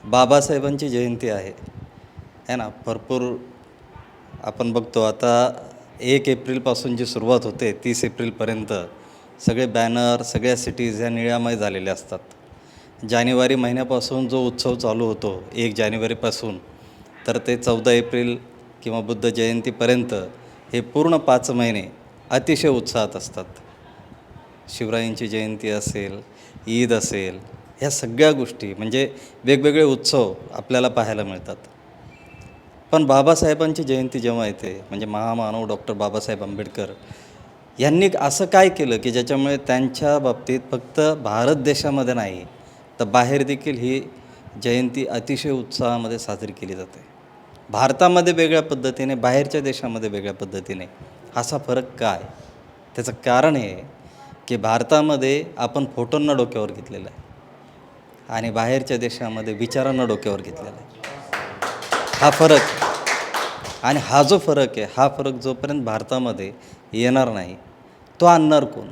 बाबासाहेबांची जयंती आहे ना. भरपूर आपण बघतो आता 1 एप्रिलपासून जी सुरुवात होते 30 एप्रिलपर्यंत सगळे बॅनर सगळ्या सिटीज ह्या निळ्यामय झालेल्या असतात. जानेवारी महिन्यापासून जो उत्सव चालू होतो 1 जानेवारीपासून तर ते 14 एप्रिल किंवा बुद्ध जयंतीपर्यंत हे पूर्ण 5 महिने अतिशय उत्साहात असतात. शिवरायांची जयंती असेल, ईद असेल, ह्या सगळ्या गोष्टी म्हणजे वेगवेगळे उत्सव आपल्याला पाहायला मिळतात. पण बाबासाहेबांची जयंती जेव्हा येते म्हणजे महामानव डॉक्टर बाबासाहेब आंबेडकर यांनी असं काय केलं की ज्याच्यामुळे त्यांच्या बाबतीत फक्त भारत देशामध्ये नाही तर बाहेर देखील ही जयंती अतिशय उत्साहामध्ये साजरी केली जाते. भारतामध्ये वेगळ्या पद्धतीने, बाहेरच्या देशामध्ये वेगळ्या पद्धतीने. असा फरक काय? त्याचं कारण हे की भारतामध्ये आपण फोटोंना डोक्यावर घेतलेलं आहे आणि बाहेरच्या देशामध्ये विचारांना डोक्यावर घेतलेला आहे. हा फरक आणि हा जो फरक आहे हा फरक जोपर्यंत भारतामध्ये येणार नाही तो आणणार कोण?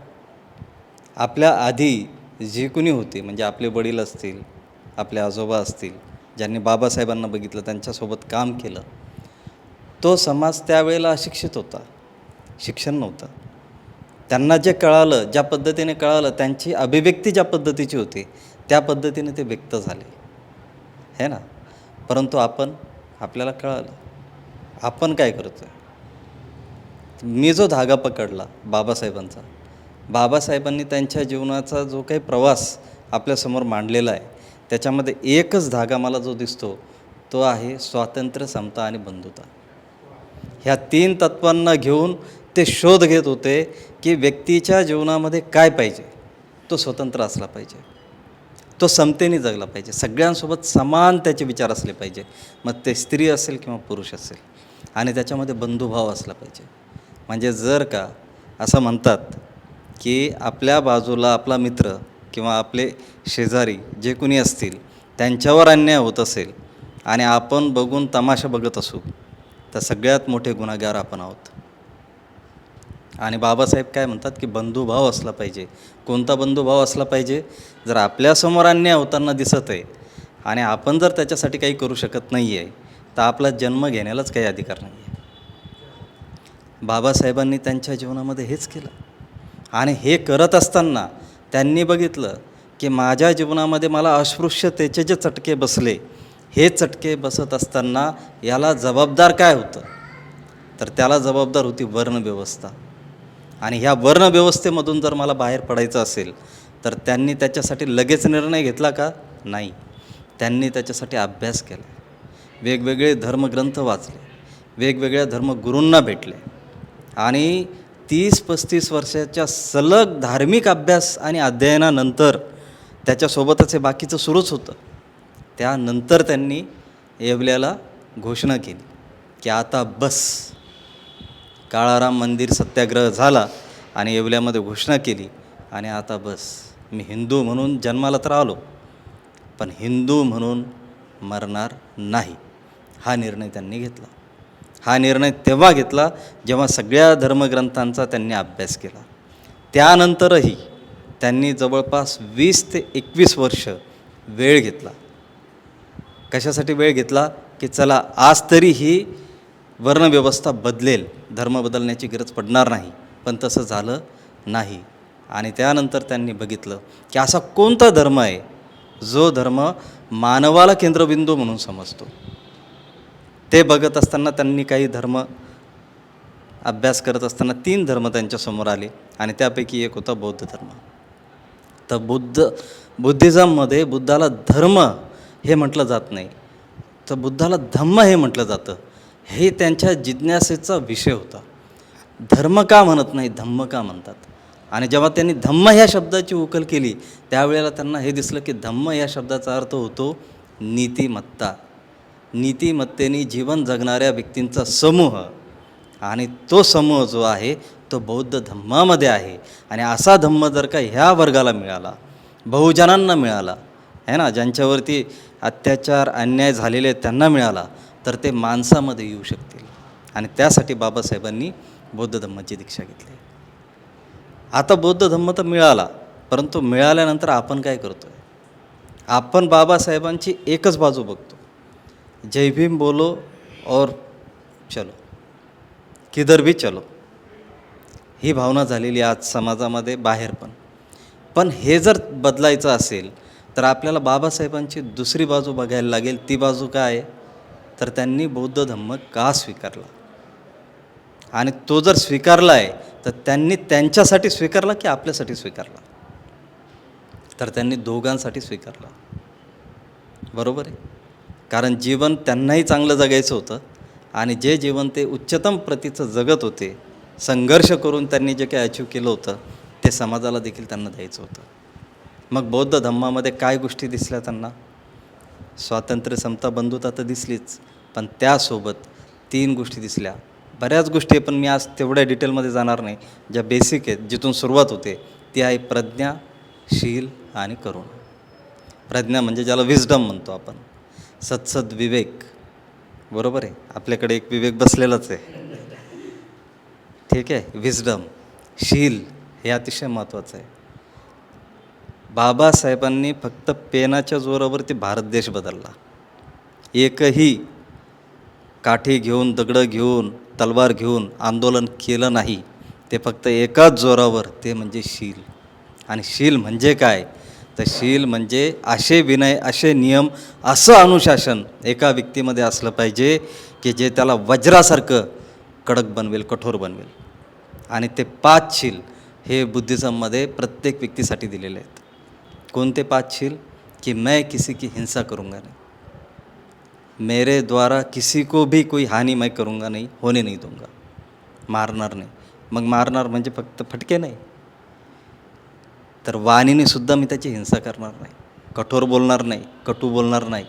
आपल्या आधी जी कुणी होती म्हणजे आपले वडील असतील, आपले आजोबा असतील, ज्यांनी बाबासाहेबांना बघितलं, त्यांच्यासोबत काम केलं, तो समाज त्यावेळेला अशिक्षित होता, शिक्षण नव्हतं. त्यांना जे कळालं, ज्या पद्धतीने कळालं, त्यांची अभिव्यक्ती ज्या पद्धतीची होती त्या पद्धतीने ते व्यक्त झाले है ना. परंतु आपल्याला कळालं आपण काय करतो आहे. मी जो धागा पकडला बाबासाहेबांचा, बाबासाहेबांनी त्यांच्या जीवनाचा जो काही प्रवास आपल्यासमोर मांडलेला आहे त्याच्यामध्ये एकच धागा मला जो दिसतो तो आहे स्वातंत्र्य, समता आणि बंधुता. ह्या 3 तत्वांना घेऊन ते शोध घेत होते की व्यक्तीच्या जीवनामध्ये काय पाहिजे. तो स्वतंत्र असला पाहिजे, तो समतेने जगला पाहिजे, सगळ्यांसोबत समान त्याचे विचार असले पाहिजे, मग ते स्त्री असेल किंवा पुरुष असेल, आणि त्याच्यामध्ये बंधुभाव असला पाहिजे. म्हणजे जर का असं म्हणतात की आपल्या बाजूला आपला मित्र किंवा आपले शेजारी जे कोणी असतील त्यांच्यावर अन्याय होत असेल आणि आपण बघून तमाशा बघत असू तर सगळ्यात मोठे गुन्हेगार आपण आहोत. आणि बाबासाहेब काय म्हणतात की बंधुभाव असला पाहिजे. कोणता बंधुभाव असला पाहिजे? जर आपल्यासमोर अन्याय होताना दिसत आहे आणि आपण जर त्याच्यासाठी काही करू शकत नाही आहे तर आपला जन्म घेण्यालाच काही अधिकार नाही आहे. बाबासाहेबांनी त्यांच्या जीवनामध्ये हेच केलं आणि हे करत असताना त्यांनी बघितलं की माझ्या जीवनामध्ये मला अस्पृश्यतेचे जे चटके बसले, हे चटके बसत असताना याला जबाबदार काय होतं? तर त्याला जबाबदार होती वर्णव्यवस्था. आणि ह्या वर्णव्यवस्थेमधून जर मला बाहेर पडायचं असेल तर त्यांनी त्याच्यासाठी लगेच निर्णय घेतला का? नाही. त्यांनी त्याच्यासाठी अभ्यास केला, वेगवेगळे धर्मग्रंथ वाचले, वेगवेगळ्या धर्मगुरूंना भेटले आणि 30-35 वर्षाच्या सलग धार्मिक अभ्यास आणि अध्ययनानंतर त्याच्यासोबतच हे बाकीचं सुरूच होतं. त्यानंतर त्यांनी येवल्याला घोषणा केली की आता बस. काळाराम मंदिर सत्याग्रह झाला आणि येवल्यामध्ये घोषणा केली आणि आता बस. मी हिंदू म्हणून जन्माला तर आलो पण हिंदू म्हणून मरणार नाही. हा निर्णय त्यांनी घेतला. हा निर्णय तेव्हा घेतला जेव्हा सगळ्या धर्मग्रंथांचा त्यांनी अभ्यास केला. त्यानंतरही त्यांनी जवळपास 20 ते 21 वर्ष वेळ घेतला. कशासाठी वेळ घेतला? की चला आज तरी ही वर्णव्यवस्था बदलेल, धर्म बदलण्याची गरज पडणार नाही. पण तसं झालं नाही. आणि त्यानंतर त्यांनी बघितलं की असा कोणता धर्म आहे जो धर्म मानवाला केंद्रबिंदू म्हणून समजतो. ते बघत असताना त्यांनी काही धर्म अभ्यास करत असताना 3 धर्म त्यांच्यासमोर आले आणि त्यापैकी एक होता बौद्ध धर्म. तर बुद्धिझममध्ये बुद्धाला धर्म हे म्हटलं जात नाही तर बुद्धाला धम्म हे म्हटलं जातं. हे त्यांच्या जिज्ञासेचा विषय होता. धर्म का म्हणत नाही, धम्म का म्हणतात? आणि जेव्हा त्यांनी धम्म ह्या शब्दाची उकल केली त्यावेळेला त्यांना हे दिसलं की धम्म या शब्दाचा अर्थ होतो नीतिमत्ता. नीतिमत्तेने जीवन जगणाऱ्या व्यक्तींचा समूह आणि तो समूह जो आहे तो बौद्ध धम्मामध्ये आहे. आणि असा धम्म जर का ह्या वर्गाला मिळाला, बहुजनांना मिळाला है ना, ज्यांच्यावरती अत्याचार अन्याय झालेले त्यांना मिळाला तर ते माणसामध्ये येऊ शकतील. आणि त्यासाठी बाबासाहेबांनी बौद्ध धम्माची दीक्षा घेतली. आता बौद्ध धम्म तर मिळाला, परंतु मिळाल्यानंतर आपण काय करतो आहे? आपण बाबासाहेबांची एकच बाजू बघतो, जय भीम बोलो और चलो, किधर भी चलो, ही भावना झालेली आज समाजामध्ये बाहेर पण. पण हे जर बदलायचं असेल तर आपल्याला बाबासाहेबांची दुसरी बाजू बघायला लागेल. ती बाजू काय आहे, तर त्यांनी बौद्ध धम्म का स्वीकारला, आणि तो जर स्वीकारला आहे तर त्यांनी त्यांच्यासाठी स्वीकारला की आपल्यासाठी स्वीकारला, तर त्यांनी दोघांसाठी स्वीकारला. बरोबर आहे. कारण जीवन त्यांनाही चांगलं जगायचं होतं, आणि जे जीवन ते उच्चतम प्रतीचं जगत होते, संघर्ष करून त्यांनी जे काही अचीव केलं होतं ते समाजाला देखील त्यांना द्यायचं होतं. मग बौद्ध धम्मामध्ये काय गोष्टी दिसल्या त्यांना? स्वातंत्र्य, समता, बंधुता तर दिसलीच, पण त्यासोबत 3 गोष्टी दिसल्या. बऱ्याच गोष्टी आहे पण मी आज तेवढ्या डिटेलमध्ये जाणार नाही. ज्या बेसिक आहेत, जिथून सुरुवात होते ती आहे प्रज्ञा, शील आणि करुणा. प्रज्ञा म्हणजे ज्याला विजडम म्हणतो आपण, सत्सद विवेक. बरोबर आहे, आपल्याकडे एक विवेक बसलेलाच आहे, ठीक आहे. विजडम, शील हे अतिशय महत्त्वाचं आहे. बाबासाहेबांनी फक्त पेनाच्या जोरावरती भारत देश बदलला. एकही काठी घेऊन, दगडं घेऊन, तलवार घेऊन आंदोलन केलं नाही. ते फक्त एकाच जोरावर, ते म्हणजे शील. आणि शील म्हणजे काय, तर शील म्हणजे असे विनय, असे नियम, असं अनुशासन एका व्यक्तीमध्ये असलं पाहिजे की जे त्याला वज्रासारखं कडक बनवेल, कठोर बनवेल. आणि ते 5 शील हे बुद्धिझममध्ये प्रत्येक व्यक्तीसाठी दिलेले आहेत. कोणते 5 शील? कि मैं किसी की हिंसा करूँगा नहीं, मेरे द्वारा किसी को भी कोई हानि मैं करूँगा नहीं, होने नहीं दूंगा. मारणार नाही. मग मारणार म्हणजे फक्त फटके नाही, तर वाणीने सुद्धा मी त्याची हिंसा करणार नाही, कठोर बोलणार नाही, कटू बोलणार नाही.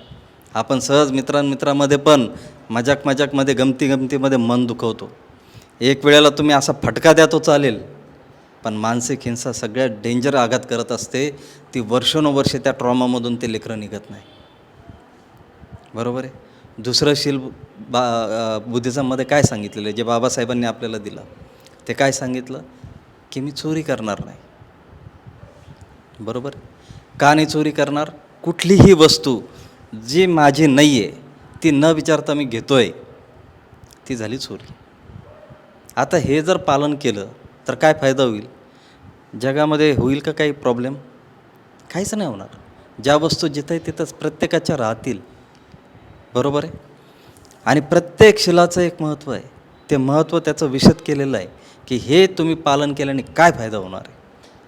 आपण सहज मित्रांमध्ये पण मजाकमध्ये, गमतीमध्ये मन दुखवतो. एक वेळेला तुम्ही असा फटका द्या तो चालेल, पण मानसिक हिंसा सगळ्यात डेंजर आघात करत असते. ती वर्षानुवर्षे त्या ट्रॉमामधून ते लेकरं निघत नाही. बरोबर आहे. दुसरं शील बुद्धिझममध्ये काय सांगितलेलं आहे, जे बाबासाहेबांनी आपल्याला दिलं, ते काय सांगितलं, की मी चोरी करणार नाही. बरोबर. का नाही चोरी करणार? कुठलीही वस्तू जी माझी नाही आहे ती न विचारता मी घेतो आहे, ती झाली चोरी. आता हे जर पालन केलं तर काय फायदा होईल? जगामध्ये होईल का काही प्रॉब्लेम? काहीच नाही होणार. ज्या वस्तू जिथं आहे तिथंच प्रत्येकाच्या राहतील. बरोबर आहे. आणि प्रत्येक शिलाचं एक महत्त्व आहे. ते महत्त्व त्याचं विशद केलेलं आहे की हे तुम्ही पालन केल्याने काय फायदा होणार आहे.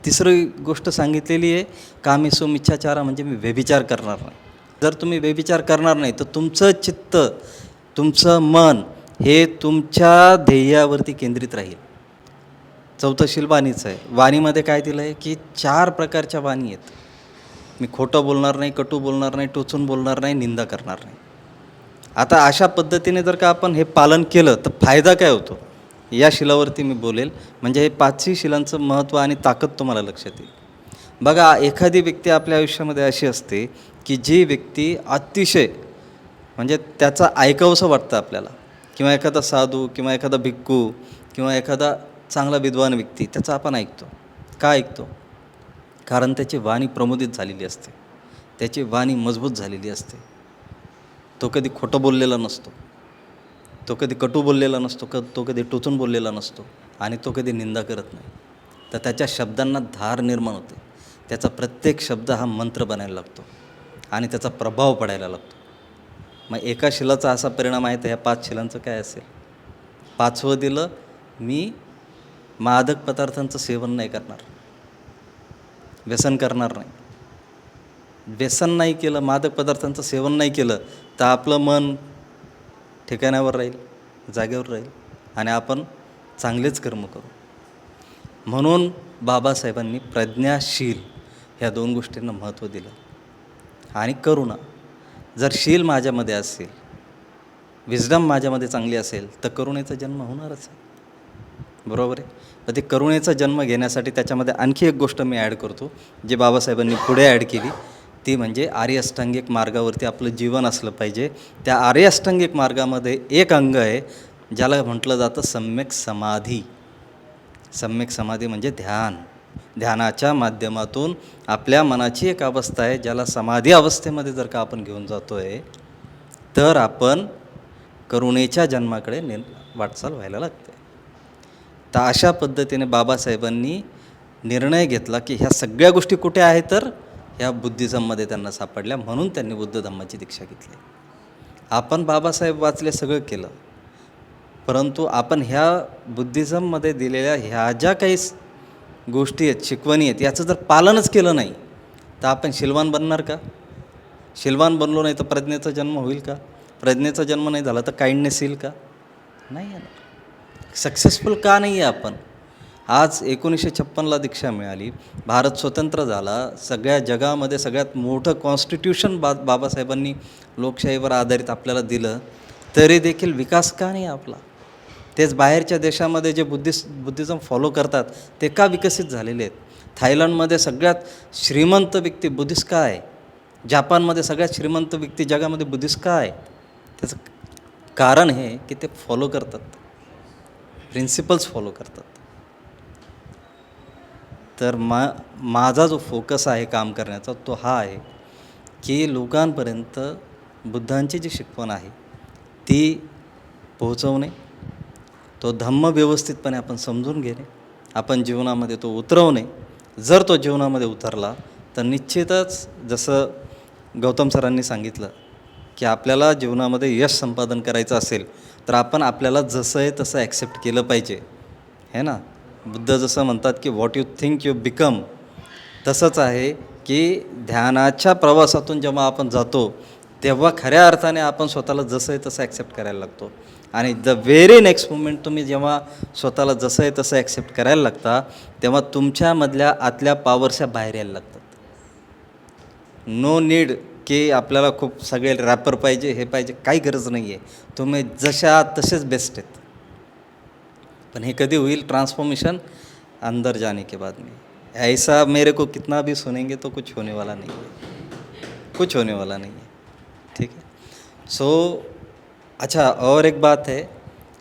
तिसरी गोष्ट सांगितलेली आहे, कामेषु मिच्छाचारा, म्हणजे मी व्यभिचार करणार नाही. जर तुम्ही व्यभिचार करणार नाही तर तुमचं चित्त, तुमचं मन हे तुमच्या ध्येयावरती केंद्रित राहील. चौथं शील वाणीचं आहे. वाणीमध्ये काय दिलं आहे की 4 प्रकारच्या वाणी आहेत. मी खोटं बोलणार नाही, कटू बोलणार नाही, टोचून बोलणार नाही, निंदा करणार नाही. आता अशा पद्धतीने जर का आपण हे पालन केलं तर फायदा काय होतो, या शिलावरती मी बोलेल. म्हणजे हे 5ही शिलांचं महत्त्व आणि ताकद तुम्हाला लक्षात येईल. बघा, एखादी व्यक्ती आपल्या आयुष्यामध्ये अशी असते की जी व्यक्ती अतिशय, म्हणजे त्याचं ऐकावंसं वाटतं आपल्याला, किंवा एखादा साधू किंवा एखादा भिक्खू किंवा एखादा चांगला विद्वान व्यक्ती, त्याचं आपण ऐकतो. का ऐकतो? कारण त्याची वाणी प्रमोदित झालेली असते, त्याची वाणी मजबूत झालेली असते. तो कधी खोटं बोललेला नसतो, तो कधी कटू बोललेला नसतो, तो कधी टोचून बोललेला नसतो, आणि तो कधी निंदा करत नाही. तर त्याच्या शब्दांना धार निर्माण होते. त्याचा प्रत्येक शब्द हा मंत्र बनायला लागतो आणि त्याचा प्रभाव पडायला लागतो. मग एका शिलाचा असा परिणाम आहे, तर ह्या 5 शिलांचं काय असेल? 5वं दिलं, मी मादक पदार्थांचं सेवन नाही करणार, व्यसन करणार नाही. व्यसन नाही केलं, मादक पदार्थांचं सेवन नाही केलं, तर आपलं मन ठिकाणावर राहील, जागेवर राहील, आणि आपण चांगलेच कर्म करू. म्हणून बाबासाहेबांनी प्रज्ञाशील ह्या 2 गोष्टींना महत्त्व दिलं. आणि करुणा, जर शील माझ्यामध्ये असेल, विजडम माझ्यामध्ये चांगली असेल, तर करुणेचा जन्म होणारच आहे. बरोबर आहे. तर ते करुणेचा जन्म घेण्यासाठी त्याच्यामध्ये आणखी एक गोष्ट मी ॲड करतो, जी बाबासाहेबांनी पुढे ॲड केली. ती म्हणजे आर्य अष्टांगिक मार्गावरती आपलं जीवन असलं पाहिजे. त्या आर्य अष्टांगिक मार्गामध्ये एक अंग आहे ज्याला म्हटलं जातं सम्यक समाधी. सम्यक समाधी म्हणजे ध्यान. ध्यानाच्या माध्यमातून आपल्या मनाची एक अवस्था आहे ज्याला समाधी अवस्थेमध्ये जर का आपण घेऊन जातो आहे, तर आपण करुणेच्या जन्माकडे वाटचाल व्हायला लागते. तर अशा पद्धतीने बाबासाहेबांनी निर्णय घेतला की ह्या सगळ्या गोष्टी कुठे आहेत, तर ह्या बुद्धिझममध्ये त्यांना सापडल्या, म्हणून त्यांनी बुद्ध धम्माची दीक्षा घेतली. आपण बाबासाहेब वाचले, सगळं केलं, परंतु आपण ह्या बुद्धिझममध्ये दिलेल्या ह्या ज्या काही गोष्टी आहेत, शिकवणी आहेत, याचं जर पालनच केलं नाही तर आपण शीलवान बनणार का? शीलवान बनलो नाही तर प्रज्ञेचा जन्म होईल का? प्रज्ञेचा जन्म नाही झाला तर काइंडनेस येईल का? नाही येणार. सक्सेसफुल का नाही आहे आपण? आज 1956ला दीक्षा मिळाली, भारत स्वतंत्र झाला, सगळ्या जगामध्ये सगळ्यात मोठं कॉन्स्टिट्यूशन बाबासाहेबांनी लोकशाहीवर आधारित आपल्याला दिलं, तरी देखील विकास का नाही आपला? तेच बाहेरच्या देशामध्ये जे बुद्धिझम फॉलो करतात ते का विकसित झालेले आहेत? थायलंडमध्ये सगळ्यात श्रीमंत व्यक्ती बुद्धिस्ट का आहे? जापानमध्ये सगळ्यात श्रीमंत व्यक्ती जगामध्ये बुद्धिस्ट का आहे? त्याचं कारण हे की ते फॉलो करतात, प्रिन्सिपल्स फॉलो करतात. तर माझा जो फोकस आहे काम करण्याचा तो हा आहे की लोकांपर्यंत बुद्धांची जी शिकवण आहे ती पोहोचवणे, तो धम्म व्यवस्थितपणे आपण समजून घेणे, आपण जीवनामध्ये तो उतरवणे. जर तो जीवनामध्ये उतरला तर निश्चितच जसं गौतम सरांनी सांगितलं की आपल्याला जीवनामध्ये यश संपादन करायचं असेल तर आपण आपल्याला जसं आहे तसं ॲक्सेप्ट केलं पाहिजे, है ना. बुद्ध जसं म्हणतात की what you think you become, तसंच आहे की ध्यानाच्या प्रवासातून जेव्हा आपण जातो तेव्हा खऱ्या अर्थाने आपण स्वतःला जसं आहे तसं ॲक्सेप्ट करायला लागतो. आणि द व्हेरी नेक्स्ट मुमेंट तुम्ही जेव्हा स्वतःला जसं आहे तसं ॲक्सेप्ट करायला लागता तेव्हा तुमच्यामधल्या आतल्या पॉवर्सच्या बाहेर यायला लागतात. नो नीड की आपल्याला खूप सगळे रॅपर पाहिजे, हे पाहिजे, काही गरज नाही आहे. तुम्ही जशा आहात तसेच बेस्ट आहेत. पण हे कधी होईल ट्रांसफॉर्मेशन? अंदर जाने के बाद में. ऐसा मेरे को कितना भी सुनेंगे तो कुछ होने वाला नहीं है, कुछ होने वाला नहीं है. ठीक है. सो अच्छा, और एक बात है,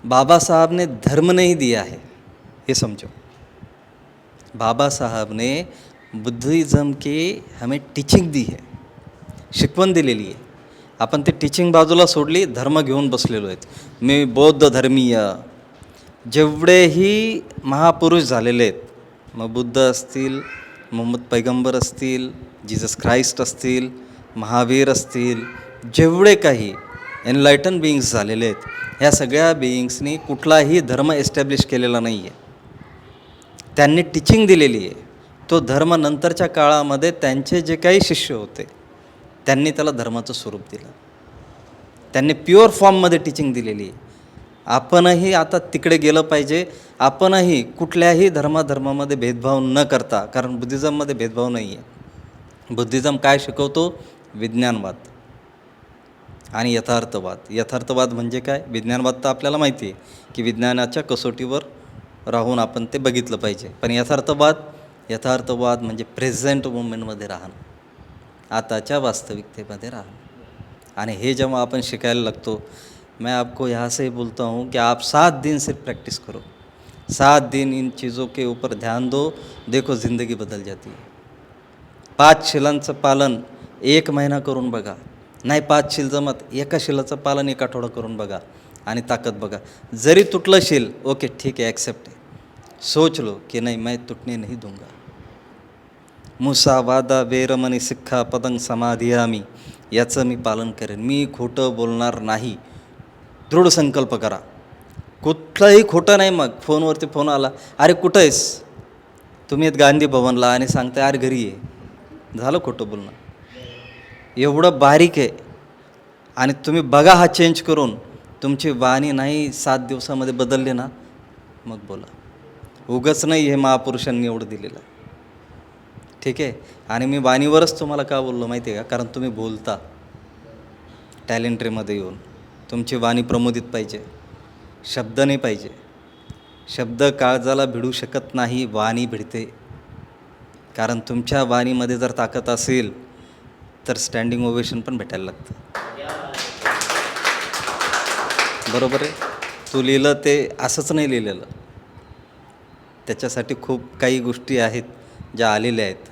बाबा साहब ने धर्म नहीं दिया है, ये समझो. बाबा साहब ने बुद्धिज़्म की हमें टीचिंग दी है, शिकवण दिलेली आहे. आपण ते टीचिंग बाजूला सोडली, धर्म घेऊन बसलेलो आहेत. मी बौद्ध धर्मीय, जेवढेही महापुरुष झालेले आहेत, मग बुद्ध असतील, मोहम्मद पैगंबर असतील, जीसस ख्राइस्ट असतील, महावीर असतील, जेवढे काही एनलायटन बीइंग्स झालेले आहेत, ह्या सगळ्या बीइंग्सनी कुठलाही धर्म एस्टॅब्लिश केलेला नाही आहे. त्यांनी टीचिंग दिलेली आहे. तो धर्म नंतरच्या काळामध्ये त्यांचे जे काही शिष्य होते त्यांनी त्याला धर्माचं स्वरूप दिलं. त्यांनी प्युअर फॉर्ममध्ये टीचिंग दिलेली आहे. आपणही आता तिकडे गेलं पाहिजे. आपणही कुठल्याही धर्मामध्ये भेदभाव न करता, कारण बुद्धिझममध्ये भेदभाव नाही आहे. बुद्धिझम काय शिकवतो? विज्ञानवाद आणि यथार्थवाद. यथार्थवाद म्हणजे काय? विज्ञानवाद तर आपल्याला माहिती आहे की विज्ञानाच्या कसोटीवर राहून आपण ते बघितलं पाहिजे. पण यथार्थवाद म्हणजे प्रेझेंट मुमेंटमध्ये राहणं, आताच्या वास्तविकतेमध्ये राहणं. आणि हे जेव्हा आपण शिकायला लागतो, मैं आपको यहाँ से ही बोलता हूँ कि आप 7 दिन सिर्फ प्रैक्टिस करो, 7 दिन इन चीज़ों के ऊपर ध्यान दो, देखो ज़िंदगी बदल जाती है. 5 शिलांचं पालन 1 महिना करून बघा. नाही 5 शील जमत, एका शिलाचं पालन 1 आठवडा करून बघा आणि ताकद बघा. जरी तुटलं शील, ओके ठीक है, ॲक्सेप्ट है. सोच लो कि नहीं, मैं टूटने नहीं दूंगा. मुसा वादा वेरमणी सिक्खा पदंग समाधियामी, याचं मी पालन करेन. मी खोटं बोलणार नाही. दृढ संकल्प करा. कुठलंही खोटं नाही. मग फोनवरती फोन आला, अरे कुठं आहेस? तुम्ही येत गांधी भवनला आणि सांगताय अरे घरी आहे. झालं खोटं बोलणं. एवढं बारीक आहे. आणि तुम्ही बघा हा चेंज करून. तुमची वाणी नाही 7 दिवसामध्ये बदलली ना, मग बोला. उगाच नाही हे महापुरुषांनी एवढं दिलेलं. ठीक आहे. आणि मी वाणीवरच तुम्हाला का बोललो माहिती आहे का? कारण तुम्ही बोलता टॅलेंट्रीमध्ये येऊन. तुमची वाणी प्रमोदित पाहिजे, शब्द नाही पाहिजे. शब्द काळजाला भिडू शकत नाही, वाणी भिडते. कारण तुमच्या वाणीमध्ये जर ताकद असेल तर स्टँडिंग ओवेशन पण भेटायला लागतं. बरोबर आहे. तू लिहिलं ते असंच नाही लिहिलेलं, त्याच्यासाठी खूप काही गोष्टी आहेत ज्या आलेल्या आहेत,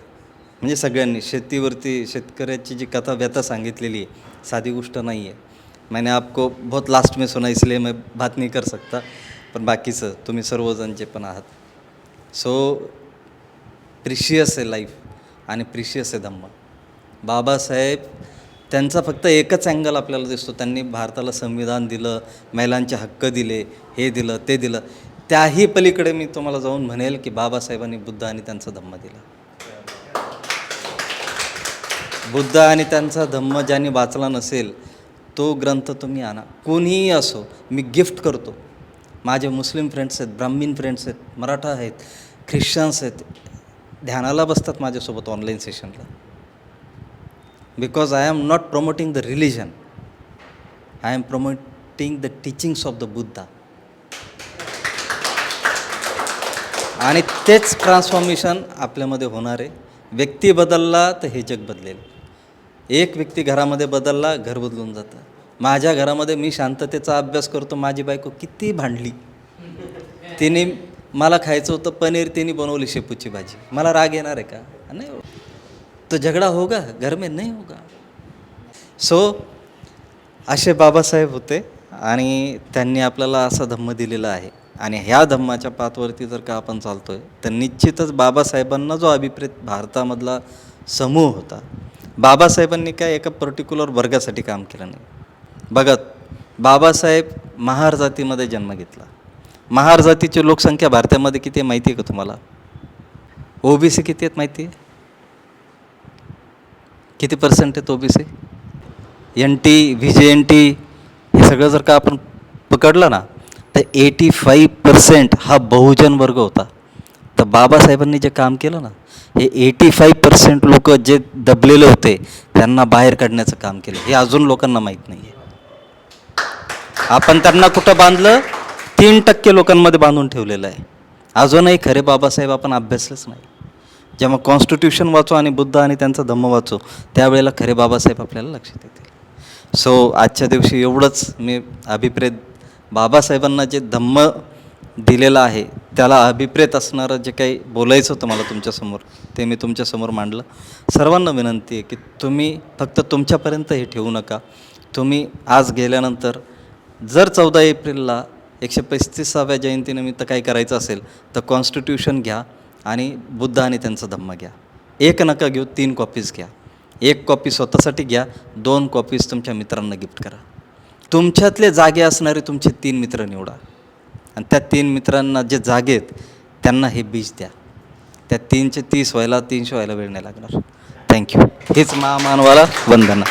म्हणजे सगळ्यांनी शेतीवरती शेतकऱ्याची जी कथा व्यथा सांगितलेली आहे, साधी गोष्ट नाही आहे. मैंने आपको बहुत लास्ट में सुना, इसलिए मैं बात नहीं कर सकता, पण बाकीचं तुम्ही सर्वजण जे पण आहात. सो प्रिशियस आहे लाईफ आणि प्रिशियस आहे धम्म. बाबासाहेब त्यांचा फक्त एकच अँगल आपल्याला दिसतो, त्यांनी भारताला संविधान दिलं, महिलांचे हक्क दिले, हे दिलं ते दिलं. त्याही पलीकडे मी तुम्हाला जाऊन म्हणेल की बाबासाहेबांनी बुद्ध आणि त्यांचा धम्म दिला. बुद्ध आणि त्यांचा धम्म ज्यांनी वाचला नसेल तो ग्रंथ तुम्ही आणा, कोणीही असो. मी गिफ्ट करतो. माझे मुस्लिम फ्रेंड्स आहेत, ब्राह्मीण फ्रेंड्स आहेत, मराठा आहेत, ख्रिश्चन्स आहेत, ध्यानाला बसतात माझ्यासोबत ऑनलाईन सेशनला. Because I am not promoting the religion, I am promoting the teachings of the Buddha. आणि तेच ट्रान्सफॉर्मेशन आपल्यामध्ये होणार आहे. व्यक्ती बदलला तर हे जग बदलेल. एक व्यक्ती घरामध्ये बदलला, घर बदलून जातं. माझ्या घरामध्ये मी शांततेचा अभ्यास करतो, माझी बायको किती भांडली, तिने मला खायचं होतं पनीर, तिने बनवली शेपूची भाजी, मला राग येणार आहे का? नाही. तो झगडा होगा घर में, नाही होगा. सो असे बाबासाहेब होते आणि त्यांनी आपल्याला असा धम्म दिलेला आहे. आणि ह्या धम्माच्या पाथवरती जर का आपण चालतो आहे तर निश्चितच बाबासाहेबांना जो अभिप्रेत भारतामधला समूह होता, बाबासाहेबांनी काय एका पर्टिक्युलर वर्गासाठी काम केलं नाही. बघत बाबासाहेब महार जातीमध्ये जन्म घेतला. महार जातीची लोकसंख्या भारतामध्ये किती आहे माहिती आहे का तुम्हाला? ओबीसी किती आहेत माहिती आहे? किती पर्सेंट आहेत ओबीसी? NT VJNT हे सगळं जर का आपण पकडलं ना तर 85% हा बहुजन वर्ग होता. तर बाबासाहेबांनी जे काम केलं ना, हे 85% लोक जे दबलेले होते त्यांना बाहेर काढण्याचं काम केलं. हे अजून लोकांना माहीत नाही आहे. आपण त्यांना कुठं बांधलं? 3% लोकांमध्ये बांधून ठेवलेलं आहे. अजूनही खरे बाबासाहेब आपण अभ्यासलेच नाही. जेव्हा कॉन्स्टिट्यूशन वाचू आणि बुद्ध आणि त्यांचा धम्म वाचू त्यावेळेला खरे बाबासाहेब आपल्याला लक्षात येतील. सो आजच्या दिवशी एवढंच मी अभिप्रेत बाबासाहेबांना जे धम्म दिलेलं आहे त्याला अभिप्रेत असणारं जे काही बोलायचं होतं मला तुमच्यासमोर ते मी तुमच्यासमोर मांडलं. सर्वांना विनंती आहे की तुम्ही फक्त तुमच्यापर्यंत हे ठेवू नका. तुम्ही आज गेल्यानंतर जर 14 एप्रिलला 135व्या जयंतीनिमित्त काय करायचं असेल तर कॉन्स्टिट्यूशन घ्या आणि बुद्ध आणि त्यांचा धम्म घ्या. एक नका घेऊ, 3 कॉपीज घ्या. 1 कॉपी स्वतःसाठी घ्या, 2 कॉपीज तुमच्या मित्रांना गिफ्ट करा. तुमच्यातले जागे असणारे तुमचे 3 मित्र निवडा आणि त्या 3 मित्रांना जे जागे आहेत त्यांना हे बीज द्या. त्या 3चे 30 व्हायला 300 व्हायला वेळ नाही लागणार. थँक्यू. हेच महामानवाला वंदना.